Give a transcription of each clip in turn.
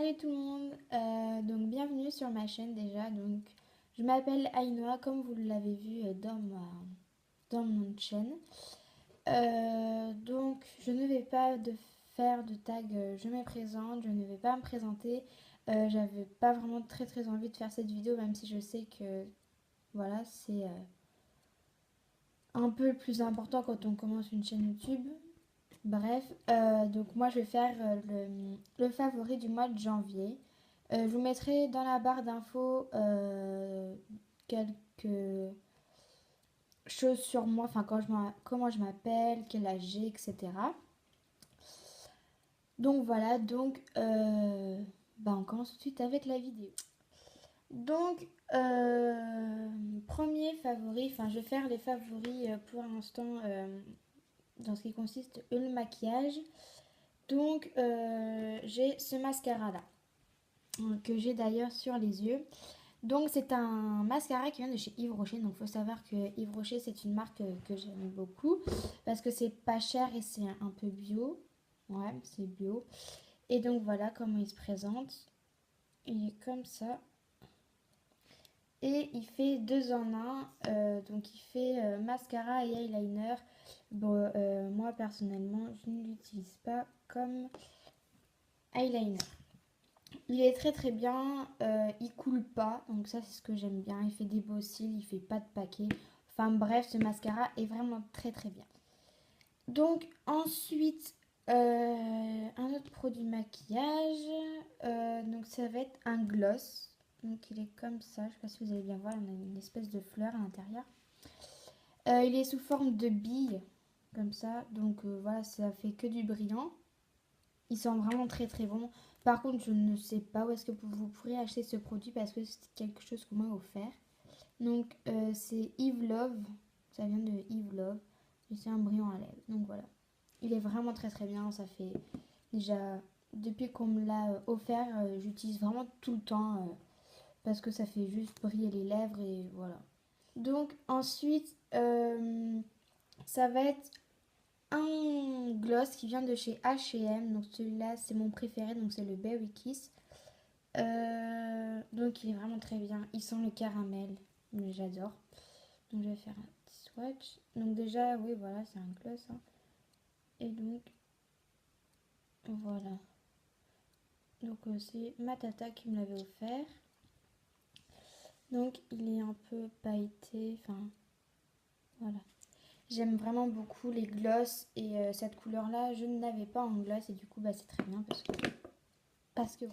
Salut tout le monde, donc bienvenue sur ma chaîne déjà. Donc je m'appelle Ainoa comme vous l'avez vu dans mon nom de chaîne. Donc je ne vais pas faire de tag je me présente, je ne vais pas me présenter. J'avais pas vraiment très envie de faire cette vidéo même si je sais que voilà c'est un peu le plus important quand on commence une chaîne YouTube. Bref, donc moi je vais faire le favori du mois de janvier. Je vous mettrai dans la barre d'infos quelques choses sur moi, enfin comment je m'appelle, quel âge j'ai, etc. Donc voilà, on commence tout de suite avec la vidéo. Donc, premier favori, enfin je vais faire les favoris pour l'instant dans ce qui consiste le maquillage. Donc j'ai ce mascara là que j'ai d'ailleurs sur les yeux. Donc c'est un mascara qui vient de chez Yves Rocher. Donc il faut savoir que Yves Rocher c'est une marque que j'aime beaucoup parce que c'est pas cher et c'est un peu bio. Ouais, c'est bio. Et donc voilà comment il se présente. Il est comme ça. Et il fait deux en un. Donc il fait mascara et eyeliner. Bon, moi personnellement je ne l'utilise pas comme eyeliner. Il est très bien, il coule pas, donc ça c'est ce que j'aime bien. Il fait des beaux cils, il fait pas de paquet. Enfin bref, ce mascara est vraiment très bien. Donc ensuite, un autre produit maquillage, donc ça va être un gloss. Donc il est comme ça, je sais pas si vous allez bien voir, on a une espèce de fleur à l'intérieur. Il est sous forme de bille, comme ça, donc voilà, ça fait que du brillant. Il sent vraiment très bon. Par contre, je ne sais pas où est-ce que vous pourrez acheter ce produit parce que c'est quelque chose qu'on m'a offert. Donc, c'est Yves Love. Ça vient de Yves Love. Et c'est un brillant à lèvres. Donc voilà. Il est vraiment très bien. Ça fait déjà, depuis qu'on me l'a offert, j'utilise vraiment tout le temps parce que ça fait juste briller les lèvres et voilà. Donc, ensuite, ça va être un gloss qui vient de chez H&M. Donc celui-là, c'est mon préféré. Donc c'est le Berry Kiss. Donc il est vraiment très bien. Il sent le caramel. Mais j'adore. Donc je vais faire un petit swatch. Donc déjà, oui, voilà, c'est un gloss. Hein. Et donc, voilà. Donc c'est ma tata qui me l'avait offert. Donc il est un peu pailleté. Enfin, voilà. J'aime vraiment beaucoup les gloss. Et cette couleur-là, je ne l'avais pas en gloss. Et du coup, c'est très bien parce que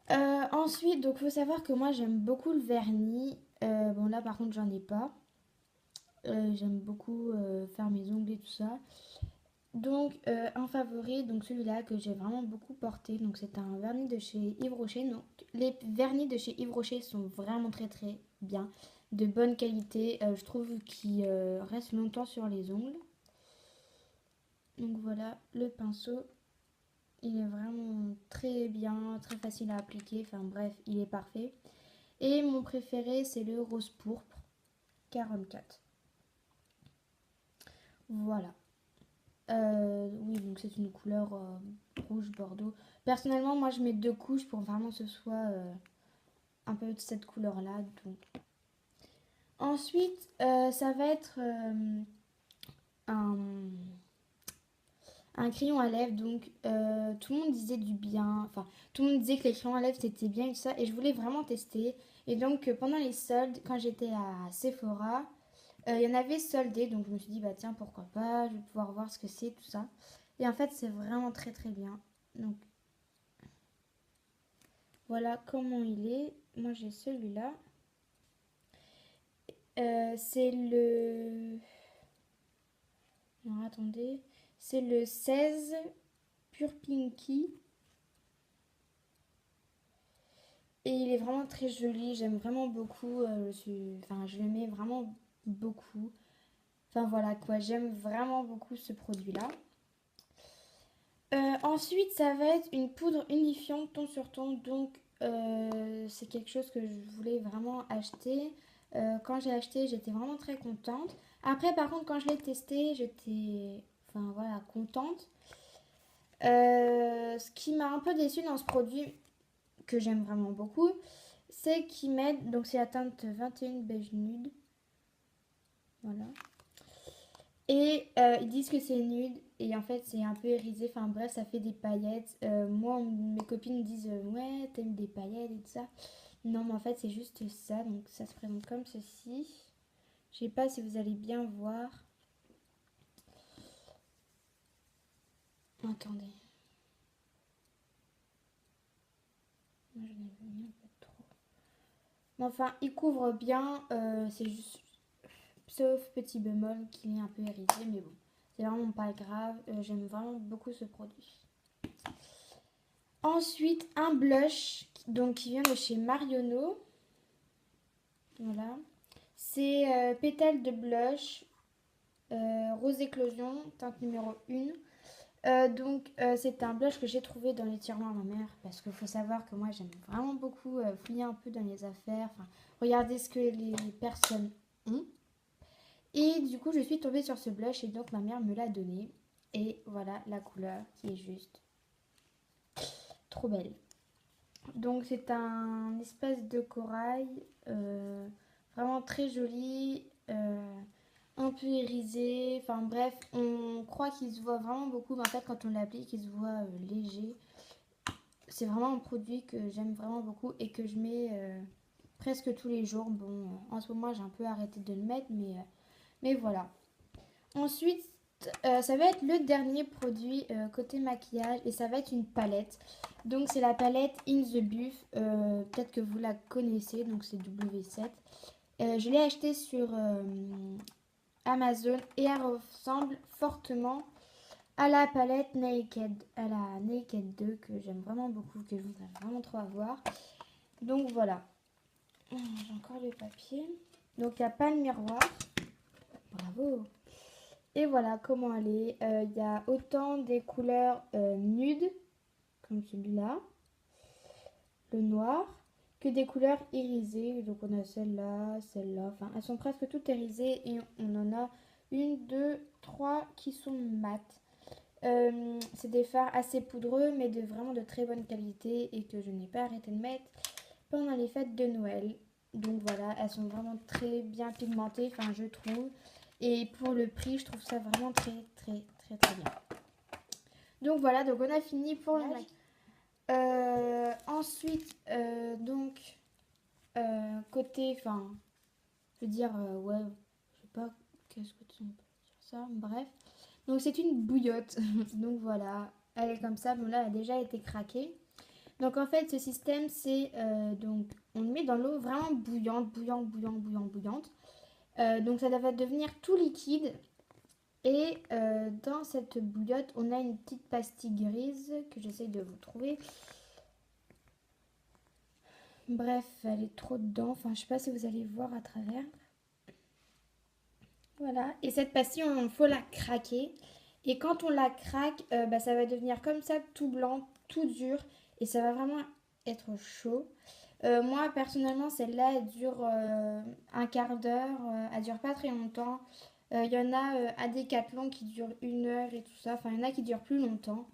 voilà. Ensuite, donc faut savoir que moi j'aime beaucoup le vernis. Bon là par contre j'en ai pas. J'aime beaucoup faire mes ongles et tout ça. Donc un favori, donc celui-là que j'ai vraiment beaucoup porté. Donc c'est un vernis de chez Yves Rocher. Donc les vernis de chez Yves Rocher sont vraiment très bien, de bonne qualité. Je trouve qu'ils restent longtemps sur les ongles. Donc voilà le pinceau. Il est vraiment très bien, très facile à appliquer. Enfin bref, il est parfait. Et mon préféré, c'est le rose pourpre 44. Voilà. Oui, donc c'est une couleur rouge bordeaux. Personnellement, moi je mets deux couches pour vraiment que ce soit un peu de cette couleur-là. Donc. Ensuite, ça va être un, un crayon à lèvres. Donc, tout le monde disait du bien. Enfin, tout le monde disait que les crayons à lèvres c'était bien et tout ça. Et je voulais vraiment tester. Et donc, pendant les soldes, quand j'étais à Sephora, il y en avait soldé, donc je me suis dit, bah tiens, pourquoi pas, je vais pouvoir voir ce que c'est, tout ça. Et en fait, c'est vraiment très bien. Donc, voilà comment il est. Moi, j'ai celui-là. C'est le... Non, attendez. C'est le 16 Pure Pinky. Et il est vraiment très joli. J'aime vraiment beaucoup. Enfin, je l'aimais vraiment beaucoup. Enfin, voilà quoi. J'aime vraiment beaucoup ce produit-là. Ensuite, ça va être une poudre unifiante ton sur ton. Donc, c'est quelque chose que je voulais vraiment acheter. Quand j'ai acheté, j'étais vraiment très contente. Après, par contre, quand je l'ai testé, j'étais, enfin voilà, contente. Ce qui m'a un peu déçue dans ce produit, que j'aime vraiment beaucoup, c'est qu'ils mettent, donc c'est la teinte 21 beige nude, voilà. Et ils disent que c'est nude et en fait c'est un peu irisé, enfin bref ça fait des paillettes. Moi mes copines me disent ouais t'aimes des paillettes et tout ça. Non mais en fait c'est juste ça, donc ça se présente comme ceci. Je sais pas si vous allez bien voir. Attendez. Moi j'en ai mis un peu trop. Mais enfin il couvre bien, c'est juste sauf petit bémol qu'il est un peu irisé mais bon. C'est vraiment pas grave, j'aime vraiment beaucoup ce produit. Ensuite, un blush donc, qui vient de chez Marionneau. Voilà. C'est pétales de blush, rose éclosion, teinte numéro 1. C'est un blush que j'ai trouvé dans les tiroirs de ma mère parce qu'il faut savoir que moi j'aime vraiment beaucoup fouiller un peu dans les affaires, enfin, regarder ce que les personnes ont. Et du coup je suis tombée sur ce blush et donc ma mère me l'a donné. Et voilà la couleur qui est juste trop belle. Donc c'est un espèce de corail vraiment très joli, un peu irisé. Enfin bref, on croit qu'il se voit vraiment beaucoup, mais en fait quand on l'applique, il se voit léger. C'est vraiment un produit que j'aime vraiment beaucoup et que je mets presque tous les jours. Bon, en ce moment j'ai un peu arrêté de le mettre, mais voilà. Ensuite, ça va être le dernier produit côté maquillage et ça va être une palette. Donc c'est la palette In The Buff, peut-être que vous la connaissez, donc c'est W7. Je l'ai achetée sur Amazon et elle ressemble fortement à la palette Naked, à la Naked 2 que j'aime vraiment beaucoup, que je voudrais vraiment trop avoir. Donc voilà. J'ai encore le papier. Donc il n'y a pas le miroir. Bravo. Et voilà comment elle est. Il y a autant des couleurs nudes, comme celui-là, le noir, que des couleurs irisées. Donc on a celle-là, celle-là. Enfin, elles sont presque toutes irisées et on en a une, deux, trois qui sont mates. C'est des fards assez poudreux, mais vraiment de très bonne qualité et que je n'ai pas arrêté de mettre pendant les fêtes de Noël. Donc voilà, elles sont vraiment très bien pigmentées, enfin je trouve. Et pour le prix, je trouve ça vraiment très très très très bien. Donc voilà, donc on a fini pour le maquillage. Ensuite, côté, enfin, je veux dire, ouais, je sais pas, qu'est-ce que tu peux dire ça, bref. Donc c'est une bouillotte, donc voilà, elle est comme ça, bon là elle a déjà été craquée. Donc en fait ce système c'est, donc on le met dans l'eau vraiment bouillante, bouillante. Donc ça va devenir tout liquide. Et dans cette bouillotte, on a une petite pastille grise que j'essaye de vous trouver. Bref, elle est trop dedans. Enfin, je sais pas si vous allez voir à travers. Voilà. Et cette pastille, il faut la craquer. Et quand on la craque, ça va devenir comme ça, tout blanc, tout dur. Et ça va vraiment être chaud. Moi, personnellement, celle-là, elle dure un quart d'heure. Elle dure pas très longtemps. Il y en a à Decathlon qui durent 1 heure et tout ça. Enfin, il y en a qui durent plus longtemps.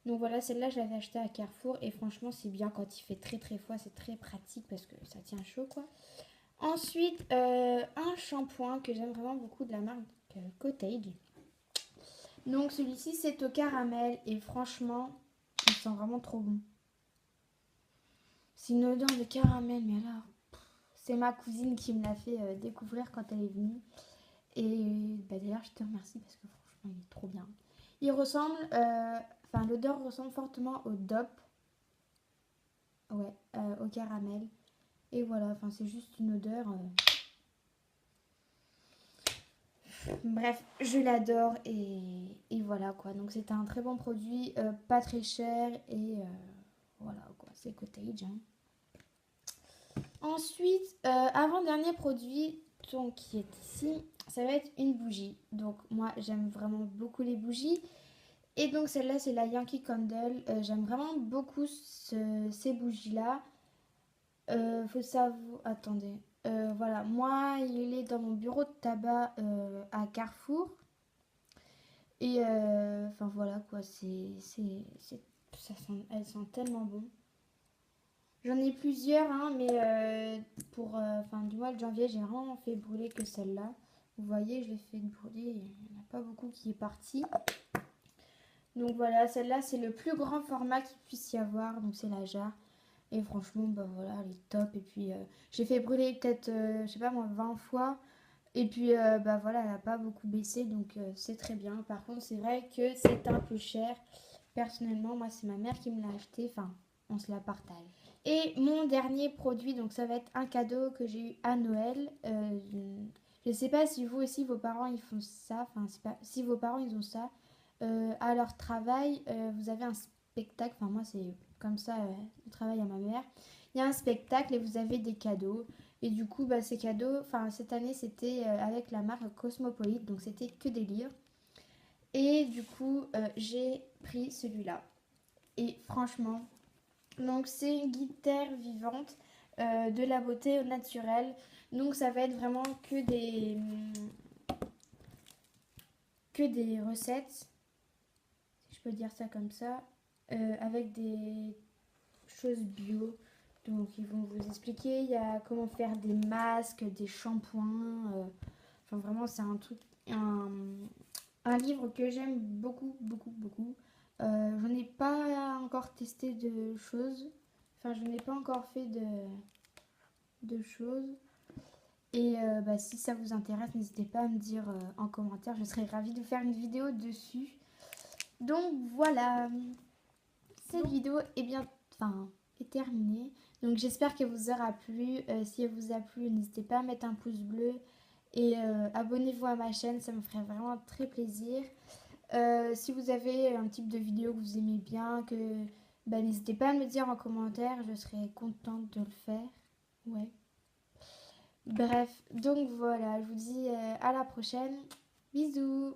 Donc voilà, celle-là, je l'avais achetée à Carrefour. Et franchement, c'est bien quand il fait très très froid. C'est très pratique parce que ça tient chaud, quoi. Ensuite, un shampoing que j'aime vraiment beaucoup de la marque Cottage. Donc celui-ci, c'est au caramel. Et franchement, il sent vraiment trop bon. C'est une odeur de caramel, mais alors, c'est ma cousine qui me l'a fait découvrir quand elle est venue. Et d'ailleurs, je te remercie parce que franchement, il est trop bien. Il ressemble, l'odeur ressemble fortement au DOP. Ouais, au caramel. Et voilà, enfin, c'est juste une odeur. Bref, je l'adore et voilà quoi. Donc, c'est un très bon produit, pas très cher et voilà quoi, c'est Cottage. Hein. Ensuite, avant-dernier produit donc, qui est ici, ça va être une bougie. Donc moi j'aime vraiment beaucoup les bougies. Et donc celle-là c'est la Yankee Candle. J'aime vraiment beaucoup ces bougies-là. Faut savoir... Attendez. Voilà, moi il est dans mon bureau de tabac à Carrefour. Et enfin voilà quoi, elles sentent tellement bon. J'en ai plusieurs, hein, mais pour fin du mois de janvier, j'ai vraiment fait brûler que celle-là. Vous voyez, je l'ai fait brûler, il n'y en a pas beaucoup qui est parti. Donc voilà, celle-là, c'est le plus grand format qu'il puisse y avoir, donc c'est la jarre. Et franchement, bah voilà, elle est top. Et puis, j'ai fait brûler peut-être, je sais pas moi, 20 fois. Et puis, bah voilà, elle n'a pas beaucoup baissé, donc c'est très bien. Par contre, c'est vrai que c'est un peu cher. Personnellement, moi, c'est ma mère qui me l'a acheté. Enfin, on se la partage. Et mon dernier produit, donc ça va être un cadeau que j'ai eu à Noël. Je ne sais pas si vous aussi, vos parents, ils font ça. Enfin, pas, si vos parents, ils ont ça. À leur travail, vous avez un spectacle. Enfin, moi, c'est comme ça, au travail à ma mère. Il y a un spectacle et vous avez des cadeaux. Et du coup, bah, ces cadeaux, enfin, cette année, c'était avec la marque Cosmopolite. Donc, c'était que des livres. Et du coup, j'ai pris celui-là. Et franchement, donc c'est une guitare vivante de la beauté au naturel. Donc ça va être vraiment que des recettes, si je peux dire ça comme ça, avec des choses bio. Donc ils vont vous expliquer il y a comment faire des masques, des shampoings. Enfin vraiment c'est un truc, un livre que j'aime beaucoup, beaucoup, beaucoup. Je n'ai pas encore testé de choses. Enfin, je n'ai pas encore fait de choses. Et bah, si ça vous intéresse, n'hésitez pas à me dire en commentaire. Je serais ravie de faire une vidéo dessus. Donc voilà, cette vidéo est bien, enfin, est terminée. Donc j'espère qu'elle vous aura plu. Si elle vous a plu, n'hésitez pas à mettre un pouce bleu. Et abonnez-vous à ma chaîne, ça me ferait vraiment très plaisir. Si vous avez un type de vidéo que vous aimez bien, bah, n'hésitez pas à me le dire en commentaire, je serais contente de le faire. Ouais. Bref, donc voilà, je vous dis à la prochaine. Bisous.